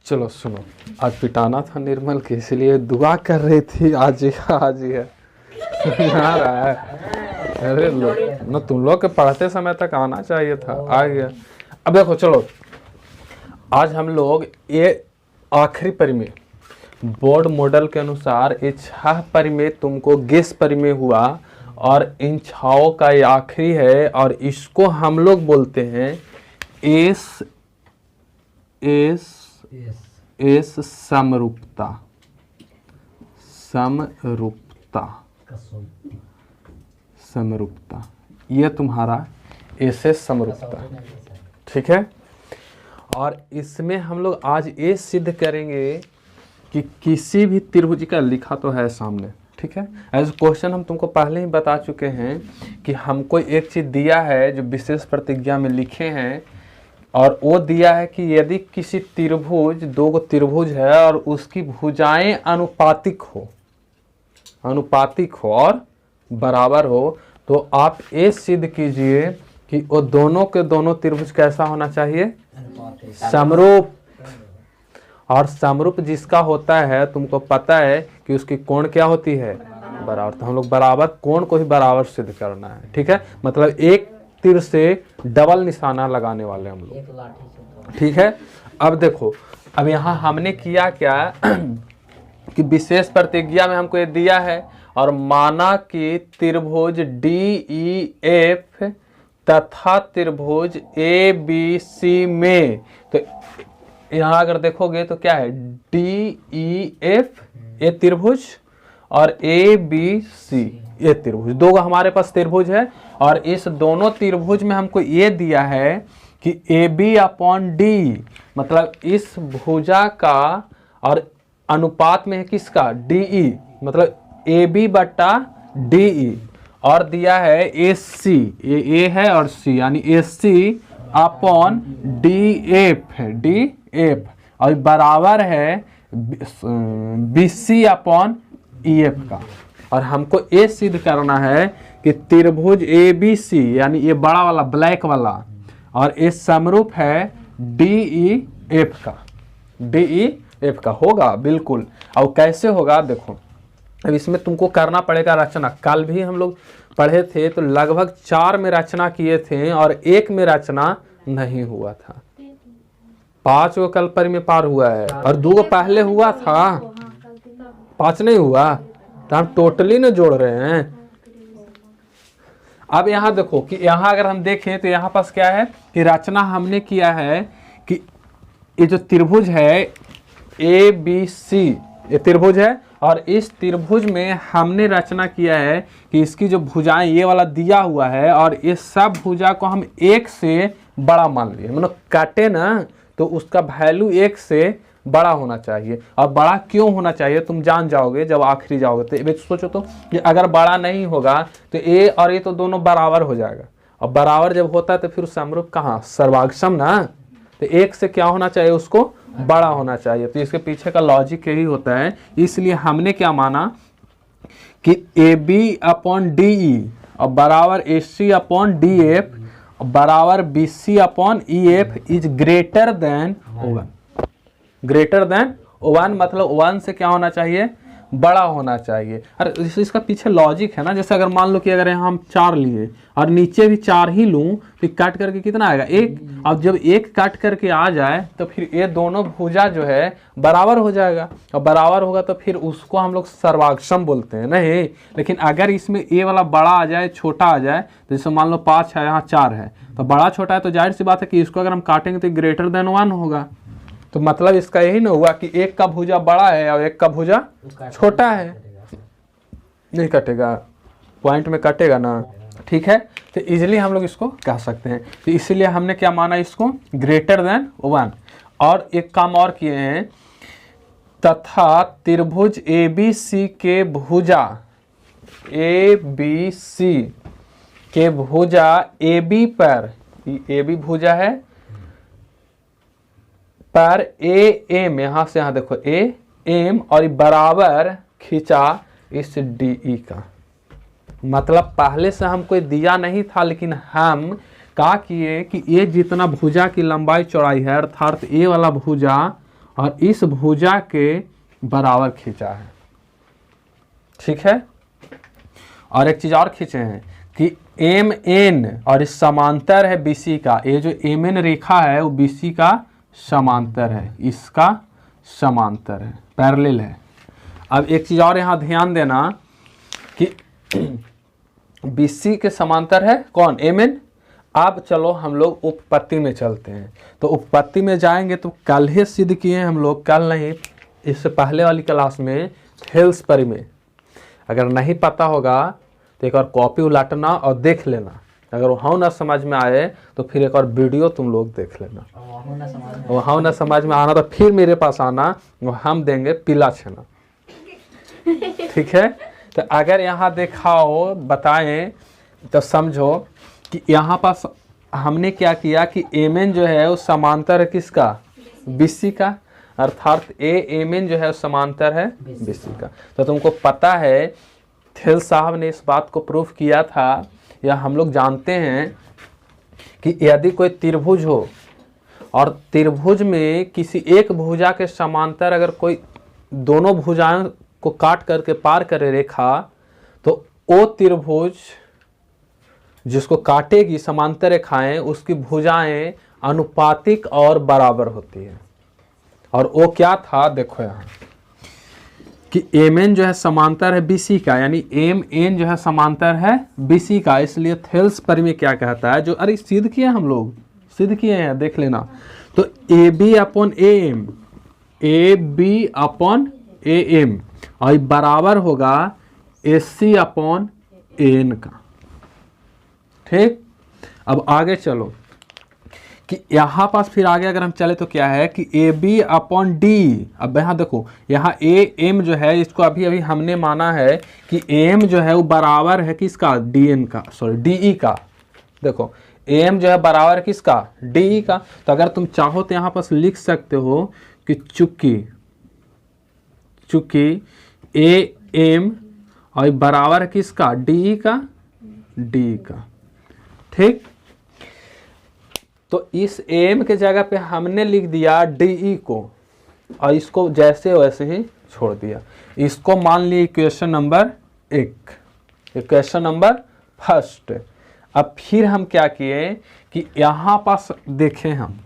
चलो सुनो, आज पिटाना था निर्मल के, इसलिए दुआ कर रही थी आज ही आ रहा है। अरे न तुम लोग के पढ़ते समय तक आना चाहिए था, आ गया। अब देखो चलो, आज हम लोग ये आखिरी परिमेय बोर्ड मॉडल के अनुसार ये 6 परिमेय तुमको गेस परिमेय हुआ और इन 6 का ये आखिरी है और इसको हम लोग बोलते हैं एस समरूपता। समरूपता ये तुम्हारा एस समरूपता, ठीक है। और इसमें हम लोग आज ये सिद्ध करेंगे कि किसी भी त्रिभुज का, लिखा तो है सामने, ठीक है। एज क्वेश्चन हम तुमको पहले ही बता चुके हैं कि हमको एक चीज़ दिया है जो विशेष प्रतिज्ञा में लिखे हैं, और वो दिया है कि यदि किसी त्रिभुज, 2 त्रिभुज है और उसकी भुजाएं अनुपातिक हो और बराबर हो, तो आप ये सिद्ध कीजिए कि वो दोनों के दोनों त्रिभुज कैसा होना चाहिए, समरूप। और समरूप जिसका होता है तुमको पता है कि उसकी कोण क्या होती है, बराबर। तो हम लोग बराबर कोण को ही बराबर सिद्ध करना है, ठीक है। मतलब एक तीर से डबल निशाना लगाने वाले हम लोग, ठीक है। अब देखो, अब यहाँ हमने किया क्या कि विशेष प्रतिज्ञा में हमको ये दिया है और माना कि त्रिभुज DEF तथा त्रिभुज ABC में, तो यहाँ अगर देखोगे तो क्या है, DEF ये त्रिभुज और ABC ये त्रिभुज, 2 हमारे पास त्रिभुज है। और इस दोनों त्रिभुज में हमको ये दिया है कि AB/D, मतलब इस भुजा का और अनुपात में है किसका, DE, मतलब AB/DE। और दिया है AC, ये A है और C, यानी AC/DF है, DF, और बराबर है BC/EF का। और हमको ये सिद्ध करना है कि त्रिभुज ABC, यानी ये बड़ा वाला ब्लैक वाला, और ये समरूप है DEF का होगा बिल्कुल। और कैसे होगा देखो, अब इसमें तुमको करना पड़ेगा रचना। कल भी हम लोग पढ़े थे तो लगभग 4 में रचना किए थे और 1 में रचना नहीं हुआ था। 5 को कल परिमेय पार हुआ है और 2 को पहले हुआ था, 5 नहीं हुआ, तो हम टोटली न जोड़ रहे हैं। अब यहाँ देखो कि यहाँ अगर हम देखें तो यहाँ पास क्या है कि रचना हमने किया है कि ये जो त्रिभुज है ABC, ये त्रिभुज है और इस त्रिभुज में हमने रचना किया है कि इसकी जो भुजाएं, ये वाला दिया हुआ है और ये सब भुजा को हम 1 से बड़ा मान लिए, मतलब काटे ना तो उसका वैल्यू 1 से बड़ा होना चाहिए। और बड़ा क्यों होना चाहिए तुम जान जाओगे जब आखिरी जाओगे। तो सोचो तो कि अगर बड़ा नहीं होगा तो ए और ये तो दोनों बराबर हो जाएगा, और बराबर जब होता है तो फिर समरूप कहाँ, सर्वाक्षम ना। तो 1 से क्या होना चाहिए, उसको बड़ा होना चाहिए। तो इसके पीछे का लॉजिक यही होता है। इसलिए हमने क्या माना कि AB/DE और बराबर AC/DF बराबर BC/EF is greater than 1। Greater than 1 मतलब 1 से क्या होना चाहिए, बड़ा होना चाहिए। अरे इसका पीछे लॉजिक है ना। जैसे अगर मान लो कि अगर यहाँ हम 4 लिए और नीचे भी 4 ही लूँ तो काट करके कितना आएगा, 1। अब जब 1 काट करके आ जाए तो फिर ये दोनों भुजा जो है बराबर हो जाएगा, और बराबर होगा तो फिर उसको हम लोग सर्वाक्षम बोलते हैं नहीं। लेकिन अगर इसमें ए वाला बड़ा आ जाए, छोटा आ जाए, तो जैसे मान लो 5 है, यहाँ 4 है, तो बड़ा छोटा है तो जाहिर सी बात है कि इसको अगर हम काटेंगे तो ग्रेटर देन 1 होगा। तो मतलब इसका यही ना हुआ कि 1 का भुजा बड़ा है और 1 का भुजा छोटा है, नहीं कटेगा, पॉइंट में कटेगा ना, ठीक है। तो इजीली हम लोग इसको कह सकते हैं। तो इसीलिए हमने क्या माना, इसको ग्रेटर देन 1। और एक काम और किए हैं, तथा त्रिभुज ABC के भुजा, ABC के भुजा AB पर, AB भुजा है पर AM, यहां से यहां देखो AM, और बराबर खींचा इस DE का। मतलब पहले से हमको दिया नहीं था, लेकिन हम क्या किए कि ये जितना भुजा की लंबाई चौड़ाई है, अर्थात ये वाला भुजा और इस भुजा के बराबर खींचा है। ठीक है, और एक चीज और खींचे हैं कि एम एन और इस समांतर है बीसी का। ये जो एम एन रेखा है वो बीसी का समांतर है, इसका समांतर है, पैरेलल है। अब एक चीज और यहाँ ध्यान देना कि बीसी के समांतर है कौन, एम एन। अब चलो हम लोग उपपत्ति में चलते हैं। तो उपपत्ति में जाएंगे तो कल ही सिद्ध किए हैं हम लोग, कल नहीं, इससे पहले वाली क्लास में थेल्स पर में। अगर नहीं पता होगा तो एक बार कॉपी उलाटना और देख लेना। अगर वहाँ ना समझ में आए तो फिर एक और वीडियो तुम लोग देख लेना। वहाँ ना समझ में आना तो फिर मेरे पास आना, हम देंगे पीला छेना। ठीक है, तो अगर यहाँ देखा हो बताएं तो समझो कि यहाँ पास हमने क्या किया कि एम एन जो है वो समांतर है किसका, बीसी का, अर्थात एम एन जो है समांतर है बीसी का। तो तुमको पता है थेल्स साहब ने इस बात को प्रूफ किया था, या हम लोग जानते हैं कि यदि कोई त्रिभुज हो और त्रिभुज में किसी एक भुजा के समांतर अगर कोई दोनों भुजाओं को काट करके पार करे रेखा, तो वो त्रिभुज जिसको काटेगी समांतर रेखाएं उसकी भुजाएं अनुपातिक और बराबर होती है। और वो क्या था, देखो यहाँ कि एम एन जो है समांतर है बीसी का, यानी एम एन जो है समांतर है बीसी का। इसलिए थेल्स पर में क्या कहता है, जो अरे सिद्ध किए हम लोग, सिद्ध किए हैं, देख लेना। तो A B upon A M, A B upon A M, और बराबर होगा एस सी अपॉन एन का। ठीक, अब आगे चलो कि यहाँ पास फिर आगे अगर हम चले तो क्या है कि ए बी अपॉन डी। अब यहाँ देखो, यहाँ ए एम जो है इसको अभी अभी हमने माना है कि एम जो है वो बराबर है किसका, डी एन का, सॉरी डी ई का। देखो एम जो है बराबर है किसका, डी ई का। तो अगर तुम चाहो तो यहाँ पास लिख सकते हो कि चूंकि ए एम और बराबर है किसका, डी ई का, डी का। ठीक, तो इस एम के जगह पे हमने लिख दिया डीई को, और इसको जैसे वैसे ही छोड़ दिया। इसको मान लिया equation number 1, equation number first. अब फिर हम क्या किए कि यहाँ पास देखें, हम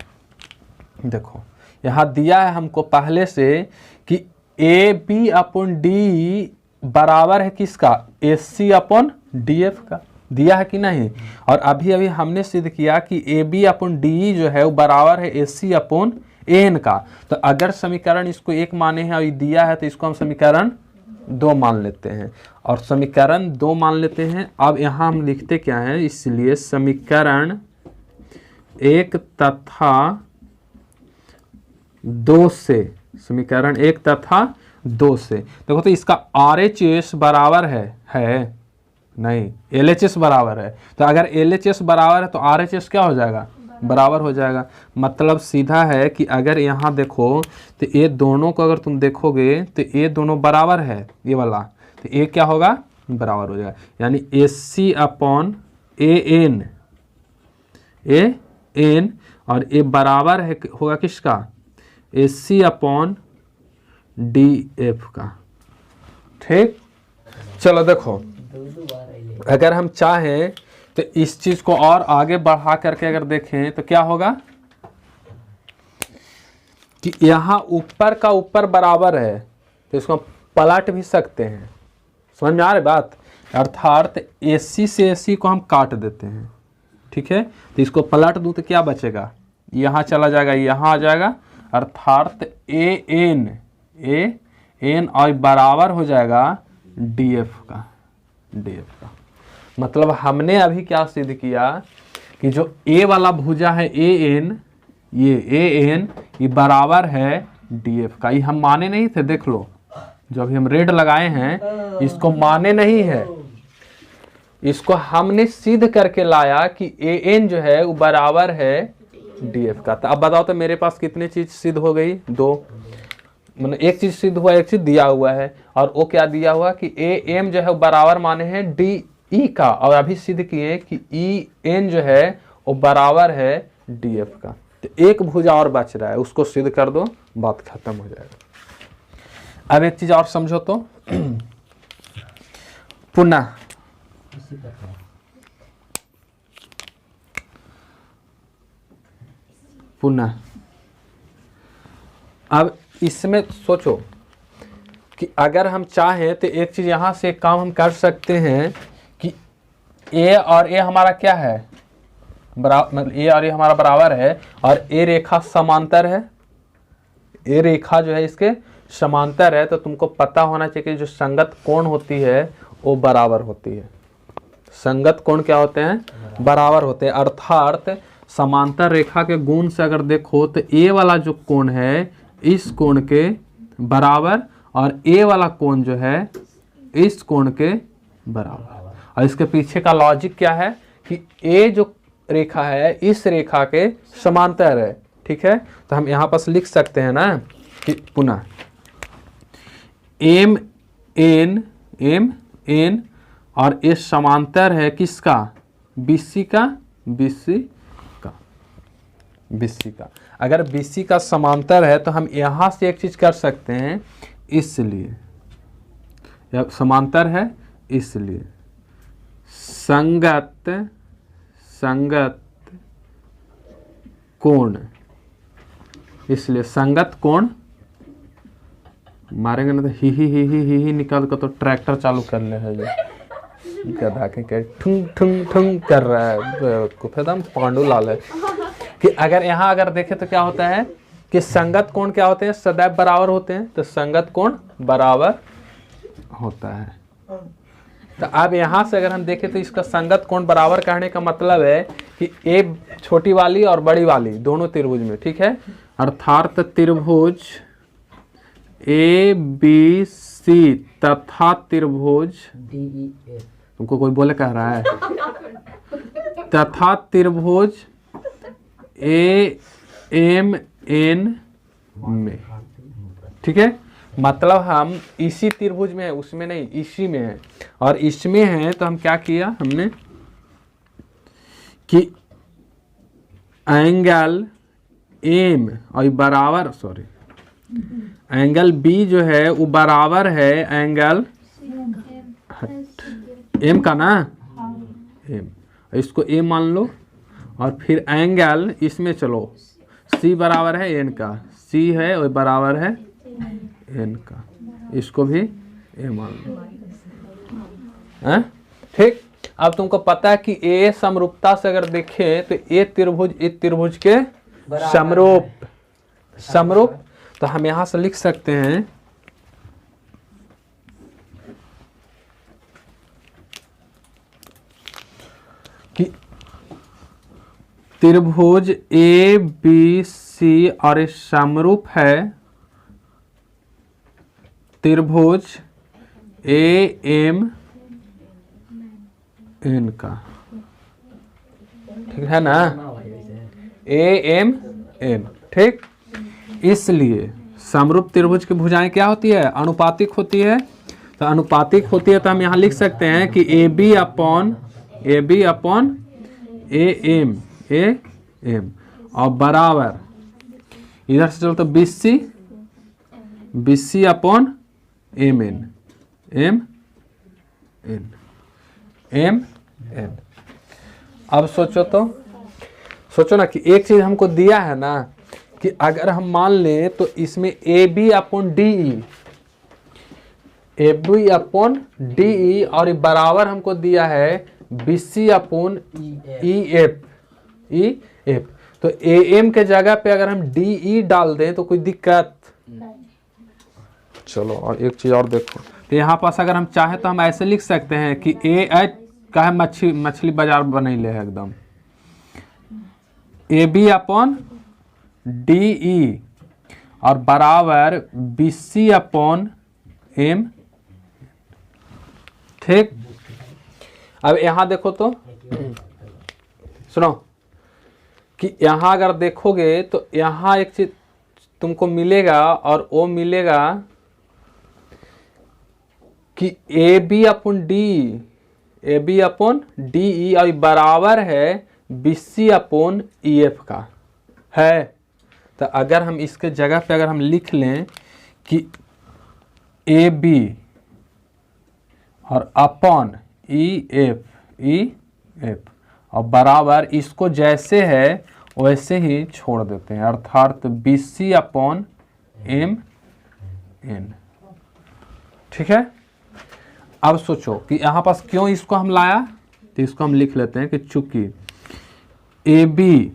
देखो यहाँ दिया है हमको पहले से कि ए बी अपॉन डी बराबर है किसका, S C upon D F का, दिया है कि नहीं। और अभी अभी हमने सिद्ध किया कि ए बी अपॉन डी जो है वो बराबर है एस सी अपॉन एन का। तो अगर समीकरण इसको 1 माने हैं और ये दिया है तो इसको हम समीकरण 2 मान लेते हैं, और समीकरण 2 मान लेते हैं। अब यहाँ हम लिखते क्या है, इसलिए समीकरण 1 तथा 2 से, समीकरण 1 तथा 2 से देखो तो इसका आर एच एस बराबर है नहीं, एल एच एस बराबर है। तो अगर एल एच एस बराबर है तो आर एच एस क्या हो जाएगा, बराबर हो जाएगा। मतलब सीधा है कि अगर यहाँ देखो तो ये दोनों को अगर तुम देखोगे तो ये दोनों बराबर है, ये वाला, तो ये क्या होगा, बराबर हो जाएगा। यानी S C upon A N और ये बराबर है होगा किसका, S C upon D F का। ठीक, चलो देखो अगर हम चाहें तो इस चीज को और आगे बढ़ा करके अगर देखें तो क्या होगा कि यहाँ ऊपर का ऊपर बराबर है तो इसको पलट भी सकते हैं। समझ में आ रही बात, अर्थात एसी से एसी को हम काट देते हैं। ठीक है, तो इसको पलट दूं तो क्या बचेगा, यहाँ चला जाएगा, यहाँ आ जाएगा, अर्थात ए एन और बराबर हो जाएगा डी एफ का। मतलब हमने अभी क्या सिद्ध किया कि जो ए वाला भुजा है ए एन, ये बराबर है डी एफ का। ये हम माने नहीं थे, देख लो जो अभी हम रेड लगाए हैं इसको माने नहीं है, इसको हमने सिद्ध करके लाया कि ए एन जो है वो बराबर है डी एफ का। तो अब बताओ तो मेरे पास कितनी चीज सिद्ध हो गई, 2, मतलब एक चीज सिद्ध हुआ, एक चीज दिया हुआ है। और वो क्या दिया हुआ कि ए एम जो है वो बराबर माने हैं डी ई का, और अभी सिद्ध किए कि ई एन जो है वो बराबर है डी एफ का। तो एक भुजा और बच रहा है, उसको सिद्ध कर दो, बात खत्म हो जाएगा। अब एक चीज और समझो तो पुनः पुनः अब इसमें सोचो कि अगर हम चाहें तो एक चीज यहां से काम हम कर सकते हैं कि ए और ए हमारा क्या है, मतलब ए और ए हमारा बराबर है, और ए रेखा समांतर है, ए रेखा जो है इसके समांतर है, तो तुमको पता होना चाहिए कि जो संगत कोण होती है वो बराबर होती है। संगत कोण क्या होते हैं, बराबर होते हैं। अर्थात समांतर रेखा के गुण से अगर देखो तो ए वाला जो कोण है इस कोण के बराबर, और ए वाला कोण जो है इस कोण के बराबर। और इसके पीछे का लॉजिक क्या है कि ए जो रेखा है इस रेखा के समांतर है, ठीक है। तो हम यहां पर लिख सकते हैं ना कि पुनः एम एन और ये समांतर है किसका, बीसी का, बीसी का। अगर बीसी का समांतर है तो हम यहां से एक चीज कर सकते हैं, इसलिए समांतर है इसलिए संगत कोण, इसलिए संगत कोण मारेंगे ना तो ही निकाल कर तो ट्रैक्टर चालू कर ले है, गधा के ठुंग ठुंग ठुंग कर रहा है, एकदम पांडु लाल है। कि अगर यहाँ अगर देखें तो क्या होता है कि संगत कोण क्या होते हैं, सदैव बराबर होते हैं, तो संगत कोण बराबर होता है। तो अब यहाँ से अगर हम देखें तो इसका संगत कोण बराबर कहने का मतलब है कि ए छोटी वाली और बड़ी वाली दोनों त्रिभुज में, ठीक है। अर्थात त्रिभुज ए बी सी तथा त्रिभुज DEF, तुमको कोई बोले कह रहा है, तथा त्रिभुज ए एम एन में, ठीक है। मतलब हम इसी त्रिभुज में है, उसमें नहीं, इसी में है, और इसमें है तो हम क्या किया हमने कि एंगल एम और बराबर, सॉरी एंगल बी जो है वो बराबर है एंगल एम का ना, एम, इसको ए मान लो, और फिर एंगल इसमें चलो सी बराबर है एन का, सी है और बराबर है एन का, इसको भी ए मान लो, हैं, ठीक। अब तुमको पता है कि ए समरूपता से अगर देखें तो ए त्रिभुज के समरूप, तो हम यहां से लिख सकते हैं कि त्रिभुज ए बी सी और समरूप है त्रिभुज ए एम एन का, ठीक है ना, ए एम एन, ठीक। इसलिए समरूप त्रिभुज की भुजाएं क्या होती है, अनुपातिक होती है। तो अनुपातिक होती है तो हम यहाँ लिख सकते हैं कि A B upon A M और बराबर, इधर से चलो तो B C upon M N. अब सोचो ना कि एक चीज हमको दिया है ना कि अगर हम मान लें तो इसमें A B upon D E और बराबर हमको दिया है B C upon E F. तो ए एम के जगह पे अगर हम डी ई डाल दें तो कोई दिक्कत नहीं। चलो और एक चीज और देखो, तो यहाँ पास अगर हम चाहें तो हम ऐसे लिख सकते हैं कि ए एच का है मछली बाजार बनैले है एकदम, A B upon D E और बराबर बी सी अपॉन एम, ठीक। अब यहां देखो तो सुनो कि यहां अगर देखोगे तो यहां एक चीज तुमको मिलेगा और वो मिलेगा कि A B upon D E और बराबर है B C upon E F का, है। तो अगर हम इसके जगह पे अगर हम लिख लें कि ए बी और अपॉन ई एफ और बराबर इसको जैसे है वैसे ही छोड़ देते हैं, अर्थात B C upon M N. ठीक है। अब सोचो कि यहाँ पास क्यों इसको हम लाया, तो इसको हम लिख लेते हैं कि चूंकि ए बी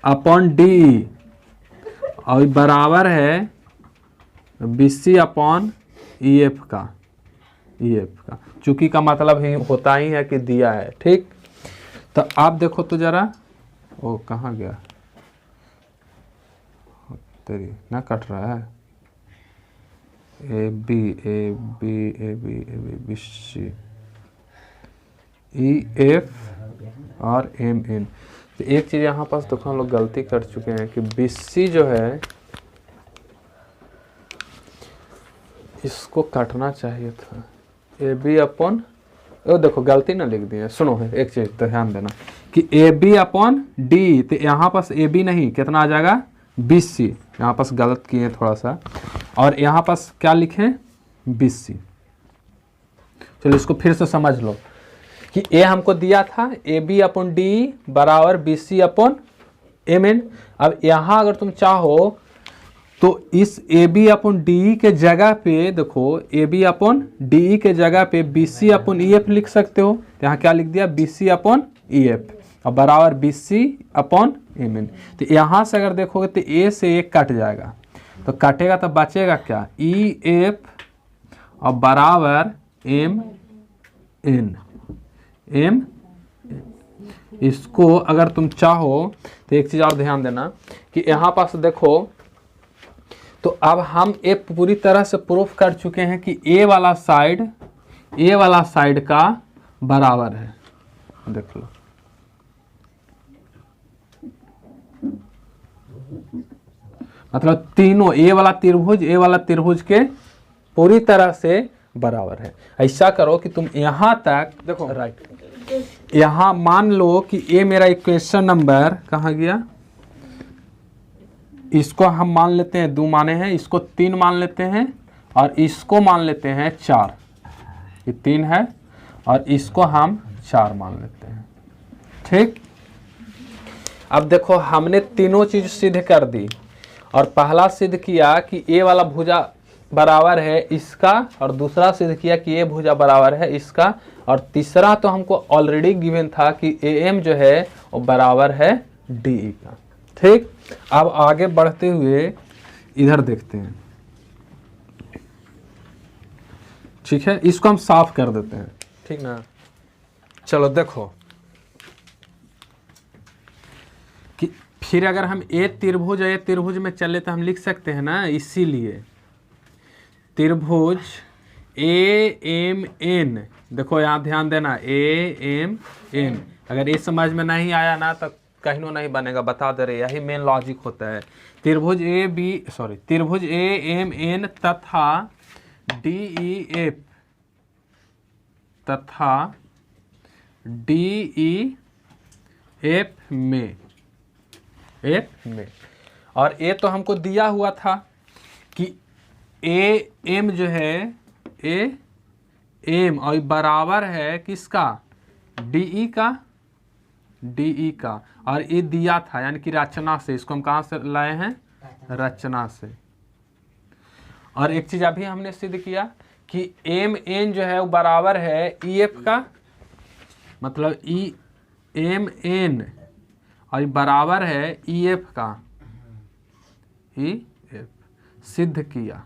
अपॉन डी और बराबर है B C upon E F का। चूंकि का मतलब ही होता ही है कि दिया है। ठीक, तो आप देखो तो जरा, ओ कहाँ गया, तेरी ना कट रहा है, A B C E F और एम एन। तो एक चीज यहाँ पास देखो हम लोग गलती कर चुके हैं कि बी सी जो है इसको काटना चाहिए था, ए बी अपॉन, ओ देखो गलती ना लिख दी है। सुनो एक चीज तो ध्यान देना कि ए बी अपॉन डी, तो यहाँ पास ए बी नहीं, कितना आ जाएगा बी सी, यहाँ पास गलत किए थोड़ा सा, और यहाँ पास क्या लिखें बी सी। चलो इसको फिर से समझ लो कि ए हमको दिया था ए बी अपॉन डी बराबर B C upon M N. अब यहाँ अगर तुम चाहो तो इस ए बी अपॉन डी के जगह पे देखो, ए बी अपॉन डी के जगह पे B C upon E F लिख सकते हो। तो यहाँ क्या लिख दिया, B C upon E F और बराबर B C upon M N. तो यहाँ से अगर देखोगे तो ए से एक कट जाएगा, तो कटेगा तो बचेगा क्या, ई एफ और बराबर एम एन। इसको अगर तुम चाहो तो एक चीज़ और ध्यान देना कि यहाँ पास देखो, तो अब हम ए पूरी तरह से प्रूफ कर चुके हैं कि ए वाला साइड का बराबर है। देख लो, मतलब तीनों ए वाला त्रिभुज के पूरी तरह से बराबर है। ऐसा करो कि तुम यहां तक देखो, राइट, यहां मान लो कि ए मेरा इक्वेशन नंबर कहाँ गया, इसको हम मान लेते हैं 2 माने हैं, इसको 3 मान लेते हैं और इसको मान लेते हैं 4। ये 3 है और इसको हम 4 मान लेते हैं। ठीक, अब देखो हमने तीनों चीज सिद्ध कर दी, और पहला सिद्ध किया कि ए वाला भुजा बराबर है इसका, और दूसरा सिद्ध किया कि ए भुजा बराबर है इसका, और तीसरा तो हमको ऑलरेडी गिवन था कि ए एम जो है वो बराबर है डी ई का। ठीक, अब आगे बढ़ते हुए इधर देखते हैं। ठीक है, इसको हम साफ कर देते हैं। ठीक ना, चलो देखो कि फिर अगर हम ए त्रिभुज में चले तो हम लिख सकते हैं ना, इसीलिए त्रिभुज ए एम एन, देखो यहाँ ध्यान देना, ए एम एन। अगर ये समझ में नहीं आया ना तो कहीं नहीं बनेगा, बता दे रहे, यही मेन लॉजिक होता है। त्रिभुज ए एम एन तथा डी ई एफ में और ए तो हमको दिया हुआ था कि ए एम जो है ए एम और बराबर है किसका, डीई का, और ये दिया था यानी कि रचना से। इसको हम कहाँ से लाए हैं, रचना से। और एक चीज अभी हमने सिद्ध किया कि एम एन जो है वो बराबर है ई एफ का, मतलब ई एम एन और बराबर है ई एफ का, ई एफ सिद्ध किया।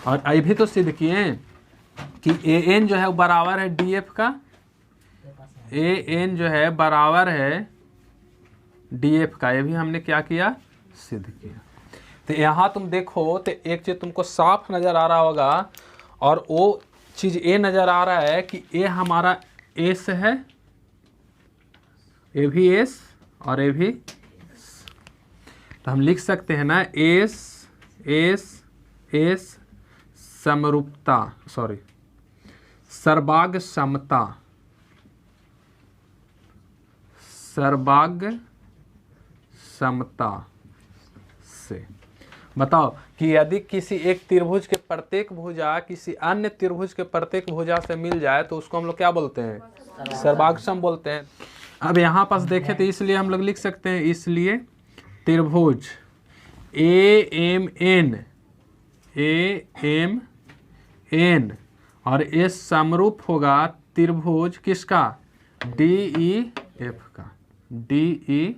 और ये भी तो सिद्ध किए कि ए एन जो है वो बराबर है डी एफ का, ए एन जो है बराबर है डी एफ का। ये भी हमने क्या किया, सिद्ध किया। तो यहाँ तुम देखो तो एक चीज तुमको साफ नजर आ रहा होगा, और वो चीज ये नजर आ रहा है कि ए हमारा एस है, ए भी एस और ए भी, तो हम लिख सकते हैं ना एस समरूपता सर्वाग समता, सर्वाग समता से। बताओ कि यदि किसी एक त्रिभुज के प्रत्येक भुजा किसी अन्य त्रिभुज के प्रत्येक भुजा से मिल जाए तो उसको हम लोग क्या बोलते हैं? सर्वागसम बोलते हैं। अब यहाँ पास देखें तो इसलिए हम लोग लिख सकते हैं, इसलिए त्रिभुज AMN और ये समरूप होगा त्रिभुज किसका? DEF का, DEF।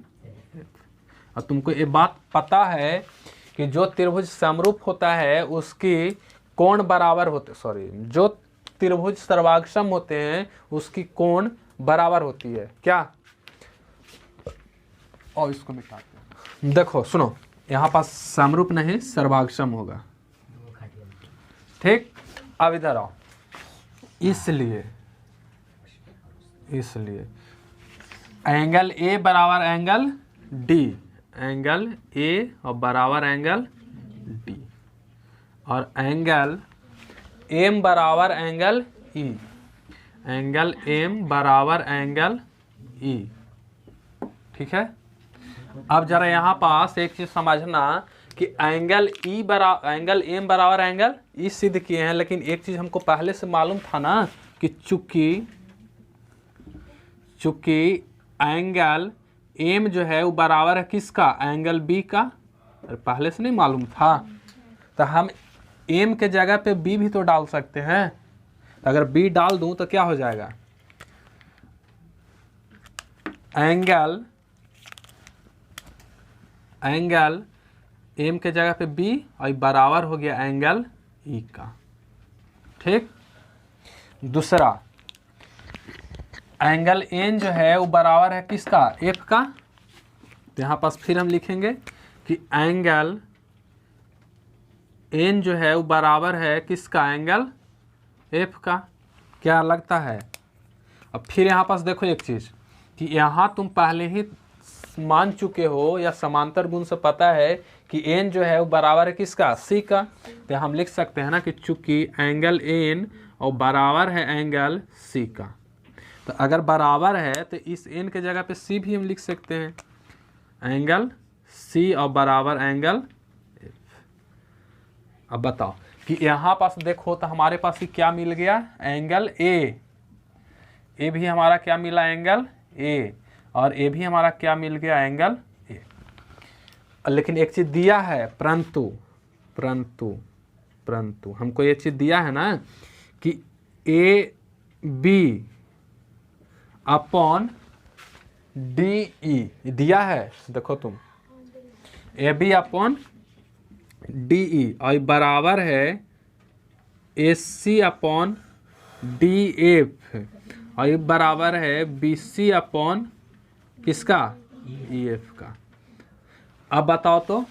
और तुमको ये बात पता है कि जो त्रिभुज समरूप होता है उसकी कोण बराबर होते, जो त्रिभुज सर्वागसम होते हैं उसकी कोण बराबर होती है क्या? और इसको मिटाते हैं। देखो सुनो, यहाँ पास समरूप नहीं सर्वागसम होगा, ठीक। अब इधर आओ, इसलिए एंगल A बराबर एंगल D, एंगल A और बराबर एंगल D, और एंगल M बराबर एंगल E, एंगल M बराबर एंगल E, ठीक है। अब जरा यहाँ पास एक चीज समझना कि एंगल M बराबर एंगल E सिद्ध किए हैं, लेकिन एक चीज हमको पहले से मालूम था ना कि चूंकि एंगल M जो है वो बराबर है किसका? एंगल B का। पहले से नहीं मालूम था तो हम M के जगह पे B भी तो डाल सकते हैं। अगर B डाल दूं तो क्या हो जाएगा? एंगल M के जगह पे B और बराबर हो गया एंगल E का, ठीक। दूसरा एंगल N जो है वो बराबर है किसका? F का। तो यहाँ पास फिर हम लिखेंगे कि एंगल N जो है वो बराबर है किसका? एंगल F का। क्या लगता है? अब फिर यहाँ पास देखो एक चीज़ कि यहाँ तुम पहले ही मान चुके हो या समांतर गुण से पता है कि N जो है वो बराबर है किसका? C का। तो हम लिख सकते हैं ना कि चूंकि एंगल N और बराबर है एंगल C का, तो अगर बराबर है तो इस N के जगह पे C भी हम लिख सकते हैं, एंगल C और बराबर एंगल F। अब बताओ कि यहाँ पास देखो तो हमारे पास ही क्या मिल गया? एंगल A भी हमारा क्या मिला? एंगल A, और A भी हमारा क्या मिल गया? Angle A। लेकिन एक चीज दिया है, परंतु हमको ये चीज दिया है ना कि AB अपॉन DE दिया है। देखो तुम AB अपॉन DE और बराबर है AC अपॉन DF और बराबर है BC अपॉन किसका? EF का। अब बताओ तो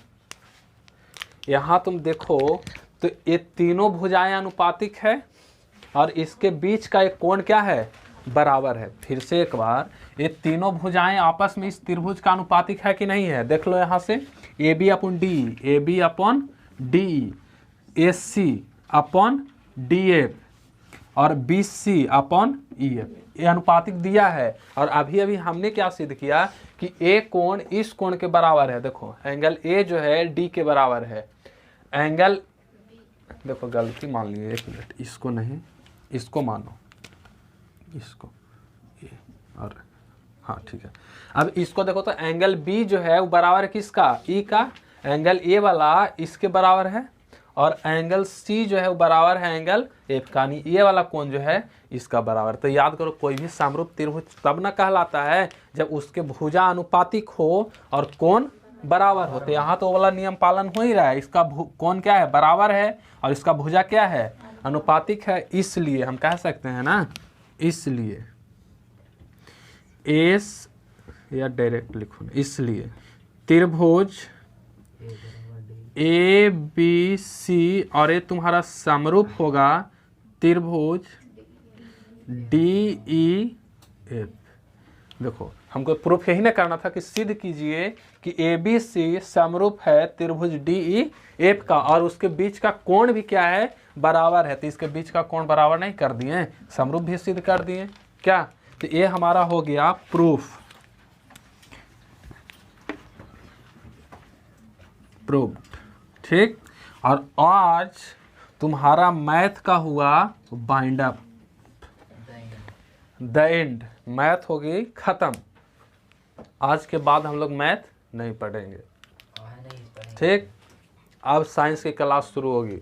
यहाँ तुम देखो तो ये तीनों भुजाएं अनुपातिक है और इसके बीच का एक कोण क्या है? बराबर है। फिर से एक बार, ये तीनों भुजाएं आपस में इस त्रिभुज का अनुपातिक है कि नहीं है? देख लो यहाँ से AB upon DE, AC upon DF और BC अपॉन EF, ये अनुपातिक दिया है। और अभी अभी हमने क्या सिद्ध किया कि A कोण इस कोण के बराबर है। देखो एंगल A जो है D के बराबर है। एंगल, देखो गलती मान लीजिए, एक मिनट, इसको नहीं, इसको मानो, इसको ये, और हाँ ठीक है। अब इसको देखो तो एंगल B जो है वो बराबर है किसका? E का। एंगल A वाला इसके बराबर है और एंगल C जो है वो बराबर है एंगल F का, यानी ये वाला कोण जो है इसका बराबर। तो याद करो, कोई भी समरूप त्रिभुज तब न कहलाता है जब उसके भुजा अनुपातिक हो और कोण बराबर हो। तो यहाँ तो वाला नियम पालन हो ही रहा है, इसका कोण क्या है? बराबर है और इसका भुजा क्या है? अनुपातिक है। इसलिए हम कह सकते हैं ना, इसलिए एस या डायरेक्ट लिखो, इसलिए त्रिभुज ABC और ये तुम्हारा समरूप होगा त्रिभुज DEF। देखो हमको प्रूफ यही ना करना था कि सिद्ध कीजिए कि ABC समरूप है त्रिभुज DEF का, और उसके बीच का कोण भी क्या है, बराबर है। तो इसके बीच का कोण बराबर नहीं कर दिए, समरूप भी सिद्ध कर दिए क्या। तो ये हमारा हो गया प्रूफ, प्रूव्ड। ठीक, और आज तुम्हारा मैथ का हुआ bind up, the end. Math होगी खत्म। आज के बाद हम लोग मैथ नहीं पढ़ेंगे। ठीक, अब साइंस की क्लास शुरू होगी।